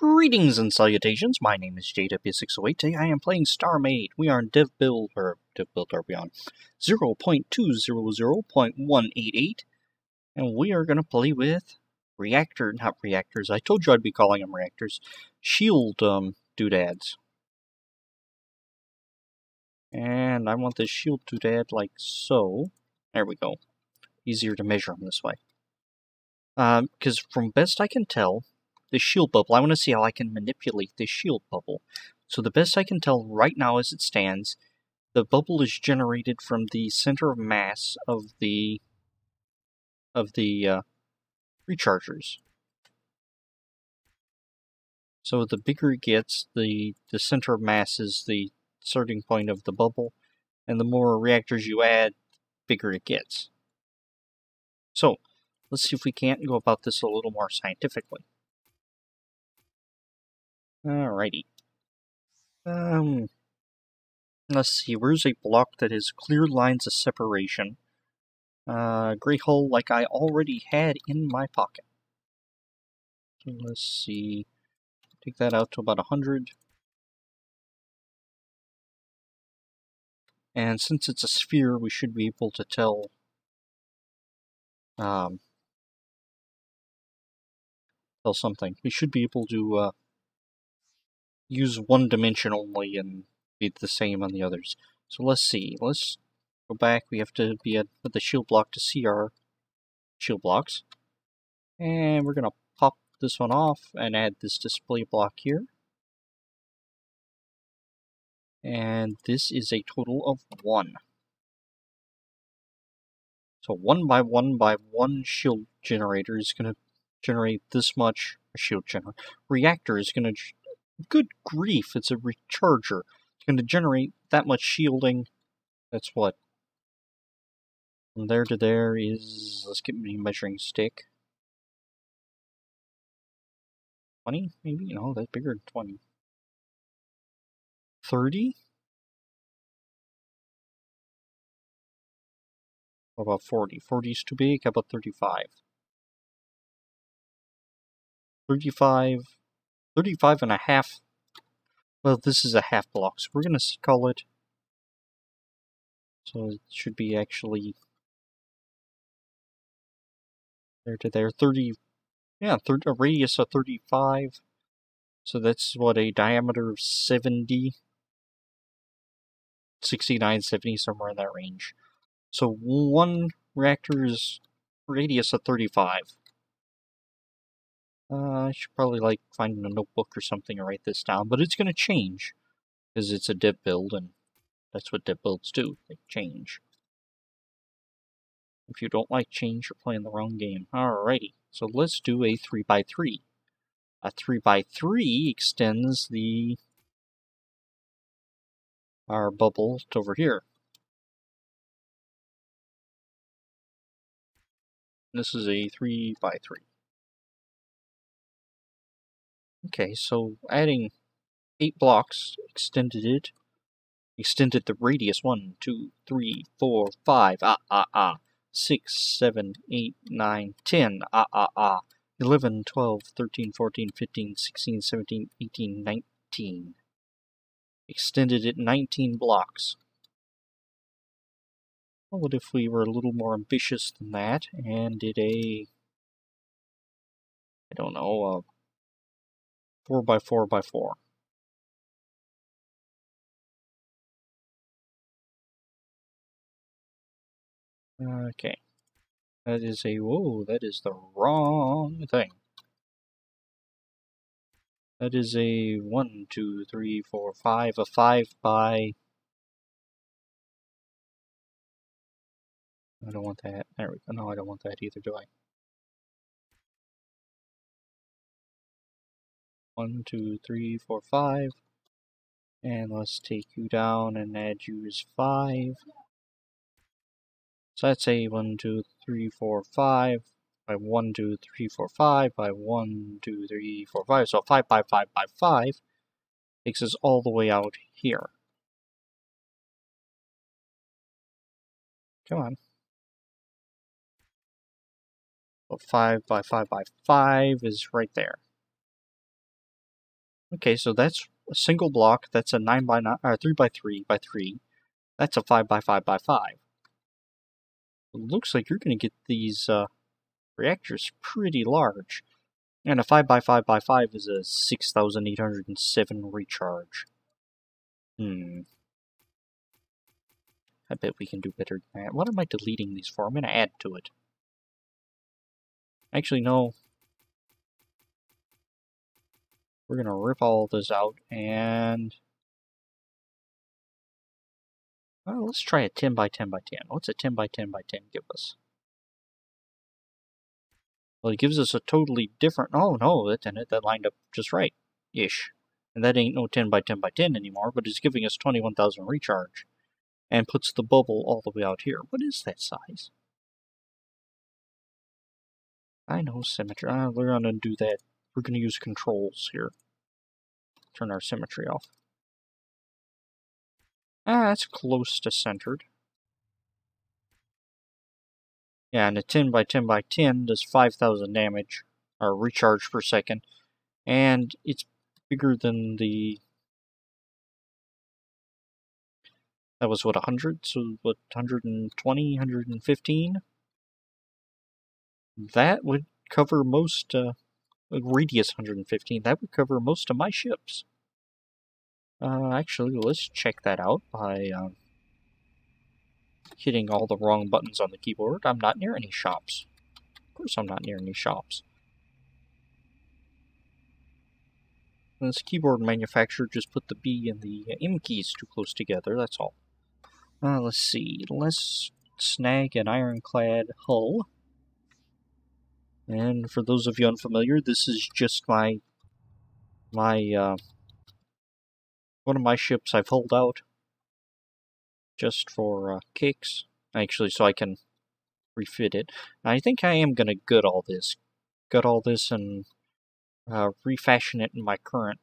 Greetings and salutations, my name is JW608. Today I am playing Starmade. We are in dev build are we on 0.200.188, and we are going to play with not reactors, I told you I'd be calling them reactors, shield doodads. And I want this shield doodad like so. There we go. Easier to measure them this way. Because from best I can tell, the shield bubble, I want to see how I can manipulate this shield bubble. So the best I can tell right now as it stands, the bubble is generated from the center of mass of the rechargers. So the bigger it gets, the center of mass is the starting point of the bubble, and the more reactors you add, bigger it gets. So let's see if we can't go about this a little more scientifically. Alrighty. Let's see, where's a block that has clear lines of separation? Gray hull like I already had in my pocket. So let's see, take that out to about 100. And since it's a sphere, we should be able to tell something. We should be able to use one dimension only and be the same on the others. So let's see, let's go back. We have to put the shield block to see our shield blocks. And we're going to pop this one off and add this display block here. And this is a total of 1. So 1 by 1 by 1 shield generator is going to generate this much shield generator. Reactor is going to, good grief, it's a recharger. It's going to generate that much shielding. That's what? From there to there is, let's get me a measuring stick. 20, maybe? No, that's bigger than 20. 30? What about 40? 40 is too big. How about 35? 35 and a half. Well, this is a half block, so we're going to call it. So it should be actually there to there. 30. Yeah, a radius of 35. So that's what, a diameter of 70. 69, 70, somewhere in that range. So one reactor's radius of 35. I should probably find a notebook or something and write this down, but it's going to change because it's a dev build, and that's what dev builds do. They change. If you don't like change, you're playing the wrong game. Alrighty, so let's do a 3x3. A 3x3 extends our bubble to over here. This is a 3x3. Okay, so adding 8 blocks extended the radius 1, 2, 3, 4, 5, 6, 7, 8, 9, 10, 11, 12, 13, 14, 15, 16, 17, 18, 19. Extended it 19 blocks. What if we were a little more ambitious than that and did a, I don't know, 4x4x4. Okay. That is that is the wrong thing. That is a 1, 2, 3, 4, 5, a 5 by... I don't want that. There we go. No, I don't want that either, do I? 1, 2, 3, 4, 5. And let's take you down and add you as 5. So that's a 1, 2, 3, 4, 5 by 1, 2, 3, 4, 5 by 1, 2, 3, 4, 5. So 5 by 5 by 5 takes us all the way out here. Come on. So 5 by 5 by 5 is right there. Okay, so that's a single block. That's a 9 by 9, or 3 by 3 by 3. That's a 5 by 5 by 5. It looks like you're going to get these reactors pretty large. And a 5 by 5 by 5 is a 6,807 recharge. I bet we can do better than that. What am I deleting these for? I'm going to add to it. Actually, no. We're going to rip all this out and... well, let's try a 10 by 10 by 10. What's a 10 by 10 by 10 give us? Well, it gives us a totally different... oh, no, that lined up just right. Ish. And that ain't no 10 by 10 by 10 anymore, but it's giving us 21,000 recharge. And puts the bubble all the way out here. What is that size? I know, symmetry. We're going to do that. We're going to use controls here. Turn our symmetry off. That's close to centered. Yeah, and a 10 by 10 by 10 does 5,000 damage, or recharge per second. And it's bigger than the... that was what, 100? So what, 120, 115? That would cover most, radius 115, that would cover most of my ships. Actually, let's check that out by hitting all the wrong buttons on the keyboard. I'm not near any shops. Of course I'm not near any shops. This keyboard manufacturer just put the B and the M keys too close together, that's all. Let's see. Let's snag an ironclad hull. And for those of you unfamiliar, this is just one of my ships I've hulled out just for kicks. Actually, so I can refit it. I think I am going to gut all this. Gut all this and refashion it in my current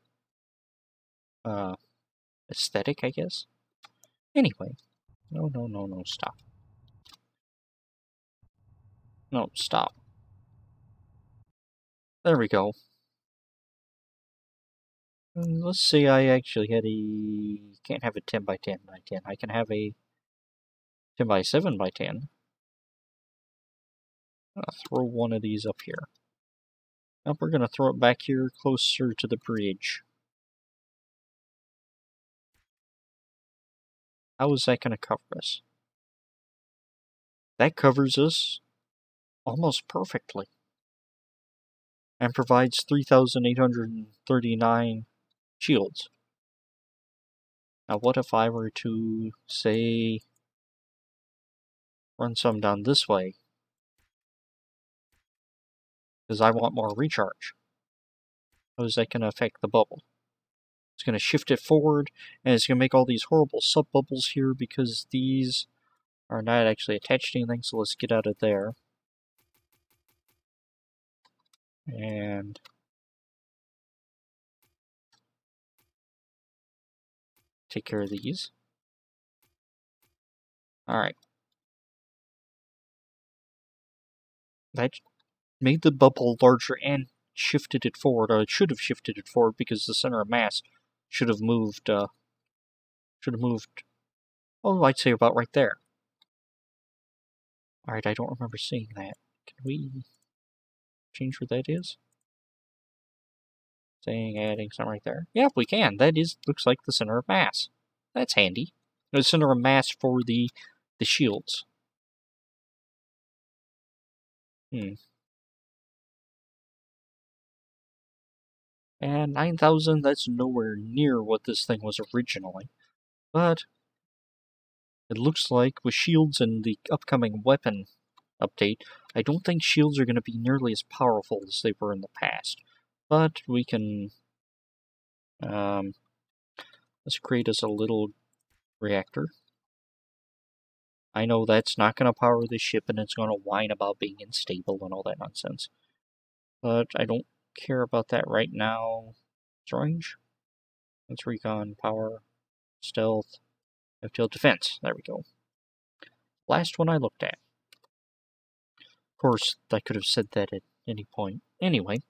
aesthetic, I guess. Anyway. No, stop. No, stop. There we go. Let's say I actually had a... can't have a 10 by 10 by 10. I can have a 10 by 7 by 10. I'll throw one of these up here. Now we're going to throw it back here closer to the bridge. How is that going to cover us? That covers us almost perfectly. And provides 3,839 shields. Now what if I were to, say, run some down this way? Because I want more recharge. How is that going to affect the bubble? It's going to shift it forward, and it's going to make all these horrible sub-bubbles here because these are not actually attached to anything, so let's get out of there. And take care of these. Alright. That made the bubble larger and shifted it forward, or it should have shifted it forward because the center of mass should have moved, oh, I'd say about right there. Alright, I don't remember seeing that. Can we change where that is? Saying adding something right there. Yep, we can. That looks like the center of mass. That's handy. The center of mass for the shields. And 9,000, that's nowhere near what this thing was originally. But it looks like with shields and the upcoming weapon update, I don't think shields are going to be nearly as powerful as they were in the past. But we can... let's create us a little reactor. I know that's not going to power the ship and it's going to whine about being unstable and all that nonsense. But I don't care about that right now. It's range. Let's recon, power, stealth, airfield defense. There we go. Last one I looked at. Of course, I could have said that at any point. Anyway,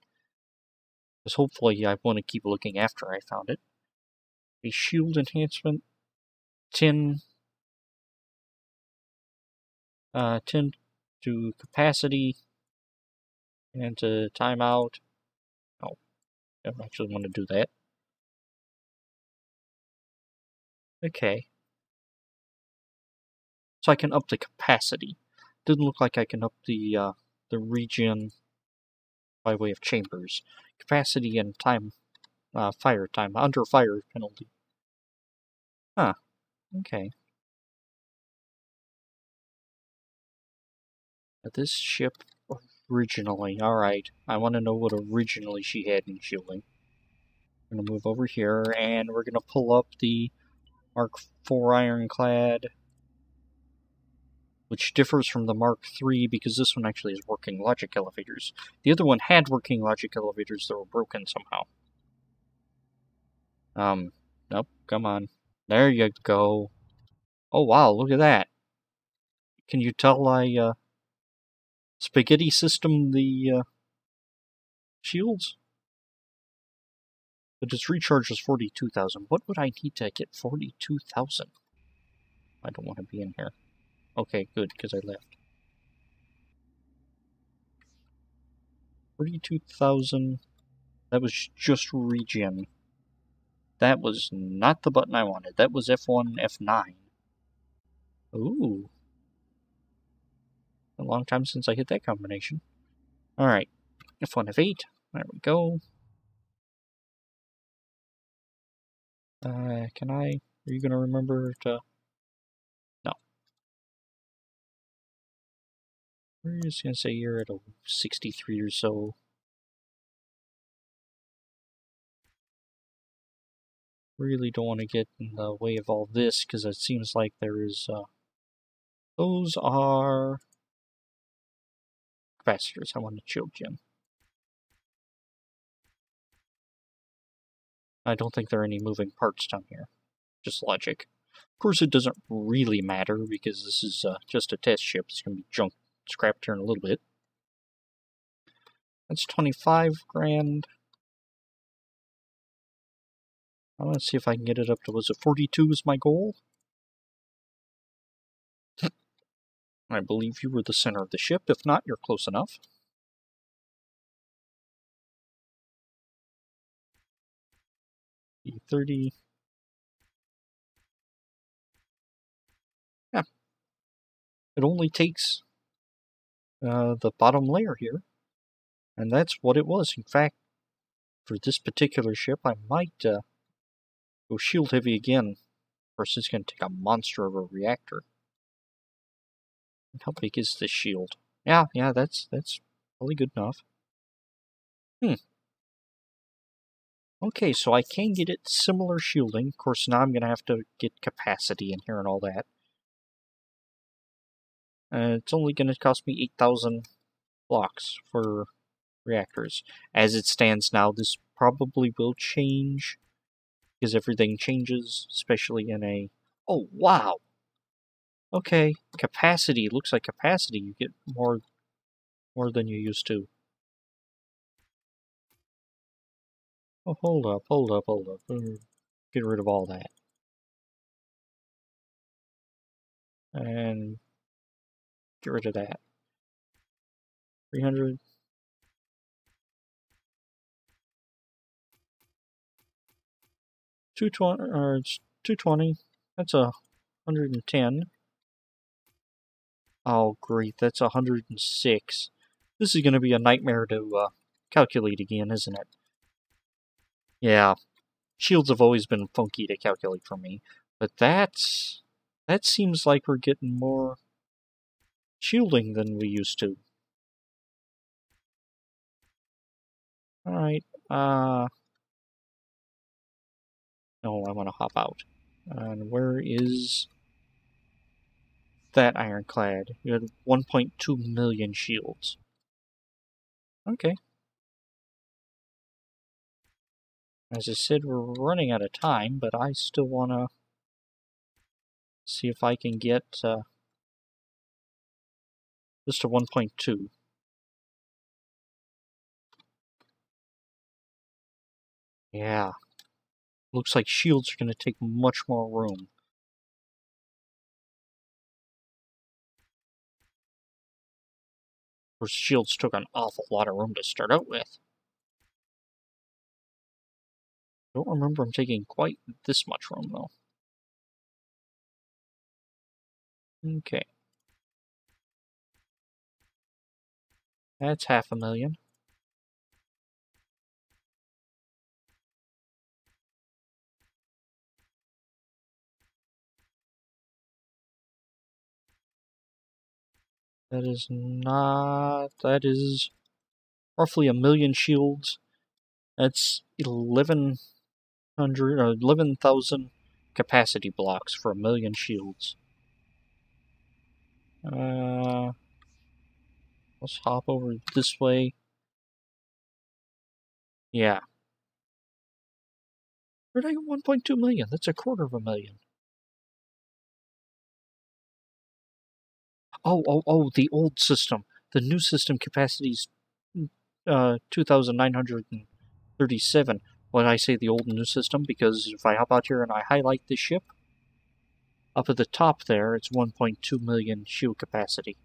Because hopefully I want to keep looking after I found it. A shield enhancement, 10 to capacity, and to timeout. Oh, I don't actually want to do that. Okay. So I can up the capacity. Didn't look like I can up the regen by way of chambers. Capacity and time, fire time, under fire penalty. Huh, okay. This ship originally, alright. I want to know what originally she had in shielding. I'm gonna move over here, and we're gonna pull up the Mark IV ironclad, which differs from the Mark III because this one actually has working logic elevators. The other one had working logic elevators that were broken somehow. Nope, come on. There you go. Oh wow, look at that. Can you tell I, spaghetti system the, shields? But its recharge is 42,000. What would I need to get 42,000? I don't want to be in here. Okay, good, because I left. 42,000. That was just regen. That was not the button I wanted. That was F1, F9. Ooh. A long time since I hit that combination. Alright. F1, F8. There we go. Can I... Are you going to remember to... No. We're just going to say you're at a 63 or so. Really don't want to get in the way of all this, because it seems like there is, those are capacitors. I want to chill gem. I don't think there are any moving parts down here. Just logic. Of course, it doesn't really matter, because this is just a test ship. It's going to be junk scrapped here in a little bit. That's 25 grand. I want to see if I can get it up to, was it 42 is my goal? I believe you were the center of the ship. If not, you're close enough. E30. Yeah. It only takes the bottom layer here. And that's what it was. In fact, for this particular ship, I might go shield heavy again. Of course, it's going to take a monster of a reactor. How big is this shield? Yeah, that's probably good enough. Okay, so I can get it similar shielding. Of course, now I'm going to have to get capacity in here and all that. It's only going to cost me 8,000 blocks for reactors. As it stands now, this probably will change, because everything changes, especially in a... Oh, wow! Okay, capacity. Looks like capacity. You get more than you used to. Oh, hold up. Get rid of all that. And get rid of that. 300. 220, or it's 220. That's 110. Oh, great. That's 106. This is going to be a nightmare to calculate again, isn't it? Yeah. Shields have always been funky to calculate for me. But that seems like we're getting more shielding than we used to. Alright. No, I want to hop out. And where is that ironclad? You had 1.2 million shields. Okay. As I said, we're running out of time, but I still want to see if I can get this to 1.2. Yeah. Looks like shields are going to take much more room. Of course, shields took an awful lot of room to start out with. Don't remember them taking quite this much room, though. Okay. That's 500,000. That is not... That is roughly 1,000,000 shields. That's 1,100 or 11,000 capacity blocks for 1,000,000 shields. Let's hop over this way. Yeah. Where'd I get 1.2 million? That's 1/4 Oh, the old system. The new system capacity's 2,937. Why did I say the old and new system? Because if I hop out here and I highlight this ship, up at the top there, it's 1.2 million shield capacity.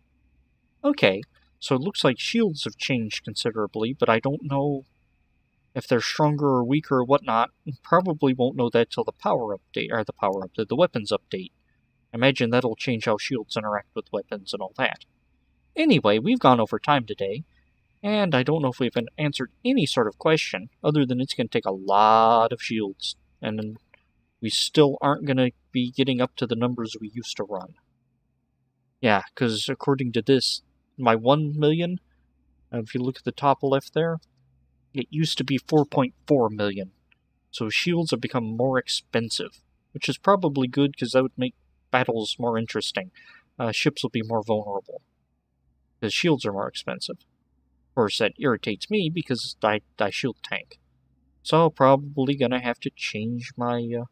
Okay, so it looks like shields have changed considerably, but I don't know if they're stronger or weaker or whatnot. Probably won't know that till the power update, or the weapons update. I imagine that'll change how shields interact with weapons and all that. Anyway, we've gone over time today, and I don't know if we've answered any sort of question, other than it's going to take a lot of shields, and we still aren't going to be getting up to the numbers we used to run. Yeah, because according to this, my 1 million, if you look at the top left there, it used to be 4.4 million. So shields have become more expensive, which is probably good because that would make battles more interesting. Ships will be more vulnerable because shields are more expensive. Of course, that irritates me because I shield tank. So probably gonna have to change my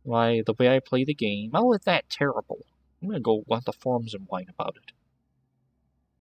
the way I play the game. Oh, it's that terrible. I'm gonna go on the forums and whine about it.